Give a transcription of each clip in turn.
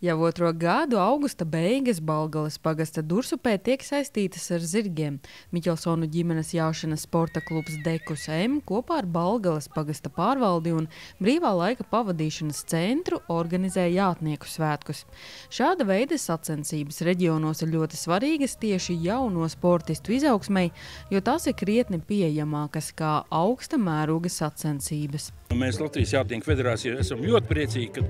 Jau otro gadu augusta beigas Balgalas pagasta Dursupē tiek saistītas ar zirgiem. Miķelsonu ģimenes jāšanas sporta klubs Dekus M kopā ar Balgalas pagasta pārvaldi un brīvā laika pavadīšanas centru organizē jātnieku svētkus. Šāda veida sacensības reģionos ir ļoti svarīgas tieši jauno sportistu izaugsmei, jo tās ir krietni pieejamākas kā augsta mēroga sacensības. Mēs Latvijas jātnieku federācijā esam ļoti priecīgi,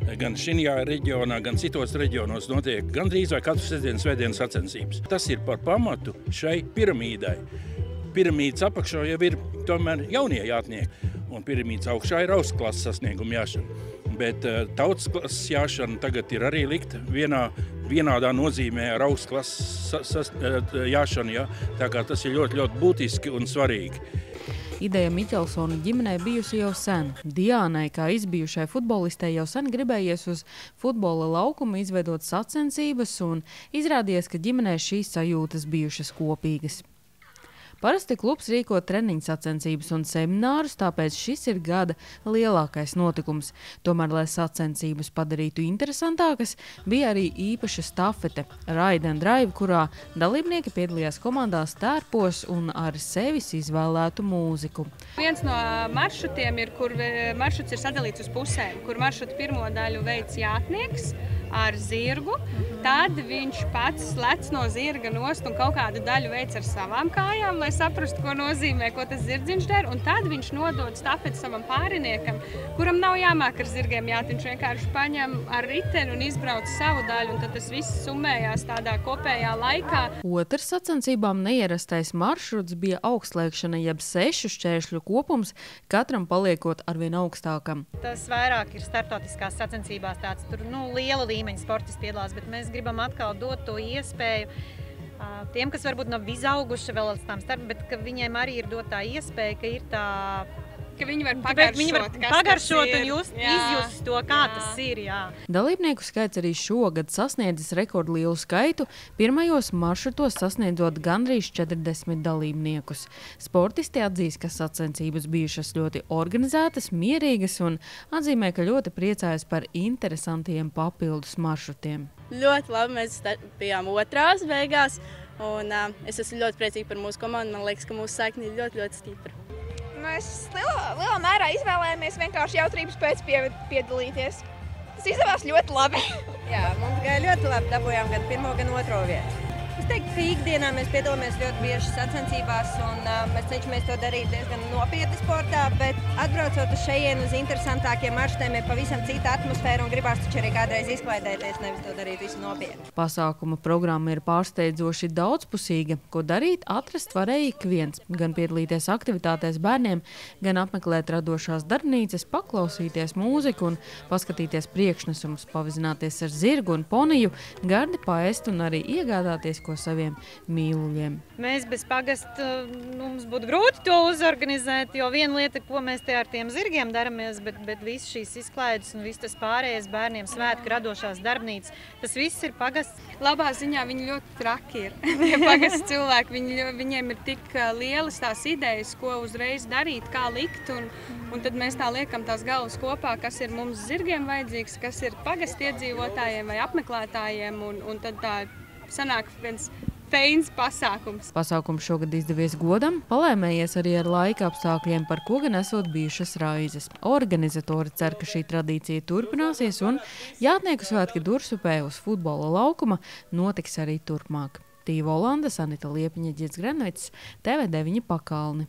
ka gan šajā reģionā, gan citos reģionos notiek gandrīz vai katru sestdienas svētdienas sacensības. Tas ir par pamatu šai piramīdai. Piramīdas apakšā jau ir tomēr jaunie jātnieki, un piramīdas augšā ir augstklases sasnieguma jāšana. Bet tautas klases jāšana tagad ir arī likta vienādā nozīmē ar augstklases jāšanu, ja? Tā kā tas ir ļoti būtiski un svarīgi. Ideja Miķelsonu ģimenei bijusi jau sen. Diānai, kā izbijušai futbolistei, jau sen gribējies uz futbola laukuma izveidot sacensības un izrādījies, ka ģimenei šīs sajūtas bijušas kopīgas. Parasti klubs rīko treniņu sacensības un seminārus, tāpēc šis ir gada lielākais notikums. Tomēr, lai sacensības padarītu interesantākas, bija arī īpaša stafete Ride and Drive, kurā dalībnieki piedalījās komandās tērpos un ar sevis izvēlētu mūziku. Viens no maršrutiem ir, kur maršruts ir sadalīts uz pusēm, kur maršrutu pirmo daļu veids jātnieks ar zirgu, tad viņš pats lec no zirga nost un kaut kādu daļu veids ar savām kājām, lai saprastu, ko nozīmē, ko tas zirdziņš dara, un tad viņš nodod stafeti savam pāriniekam, kuram nav jāmāk ar zirgiem jāt, viņš vienkārši paņem ar riteni un izbrauc savu daļu, un tad tas viss summējās tādā kopējā laikā. Otrs sacensībām neierastais maršruts bija augstslēgšana, jeb 6 šķēršļu kopums, katram paliekot arvien augstākam. Tas vairāk ir starptautiskās sacensībās tāds, tur liela līmeņa sportisti piedalās, bet mēs gribam atkal dot to iespēju tiem, kas varbūt nav izauguši vēl līdz tām starp, bet ka viņiem arī ir dot tā iespēja, ka ir tā, ka viņi var pagaršot un izjust to, kā tas ir. Jā. Dalībnieku skaits arī šogad sasniedzis rekordlielu skaitu, pirmajos maršrutos sasniedzot gandrīz 40 dalībniekus. Sportisti atzīst, ka sacensības bijušas ļoti organizētas, mierīgas un atzīmē, ka ļoti priecājas par interesantiem papildus maršrutiem. Ļoti labi, mēs bijām otrās beigās, un es esmu ļoti priecīga par mūsu komandu. Man liekas, ka mūsu saikni ir ļoti stipra. Mēs lielā mērā izvēlējāmies vienkārši jautrības pēc piedalīties. Tas izdevās ļoti labi. Jā, mums gāja ļoti labi, dabūjām gan pirmo, gan otro vietu. Es teiktu, ka ikdienā mēs piedalāmies ļoti bieži sacensībās un mēs cenšamies to darīt diezgan nopietni sportā, bet atbraucot uz šejienu uz interesantākiem maršrutiem ir pavisam cita atmosfēra un gribās taču arī kādreiz izklaidēties, nevis to darīt visu nopietni. Pasākuma programma ir pārsteidzoši daudzpusīga, ko darīt atrast varēja ik viens, gan piedalīties aktivitātēs bērniem, gan apmeklēt radošās darbnīcas, paklausīties mūziku un paskatīties priekšnesumus, pavizināties ar zirgu un poniju, gardi paēst un arī iegādāties ko saviem mīluļiem. Mēs bez pagasta, mums būtu grūti to uzorganizēt, jo viena lieta, ko mēs te ar tiem zirgiem daramies, bet viss šīs izklaides un viss tas pārējais bērniem svētku radošās darbnīcas, tas viss ir pagasts. Labā ziņā viņi ļoti traki ir. Pagasts cilvēki, viņiem ir tik lielas tās idejas, ko uzreiz darīt, kā likt, un tad mēs tā liekam tās galvas kopā, kas ir mums zirgiem vajadzīgs, kas ir pagastu iedzīvotājiem vai apmeklētājiem, un tad tā sanāk viens feins pasākums. Pasākums šogad izdevies godam, palēmējies arī ar laika apstākļiem, par ko gan esot bijušas raizes. Organizatori cer, ka šī tradīcija turpināsies un jātnieku svētki Dursupē uz futbola laukuma notiks arī turpmāk. Tīva Olanda, Sanita Liepiņa, Ģits Grenvits, TV9 Pakalni.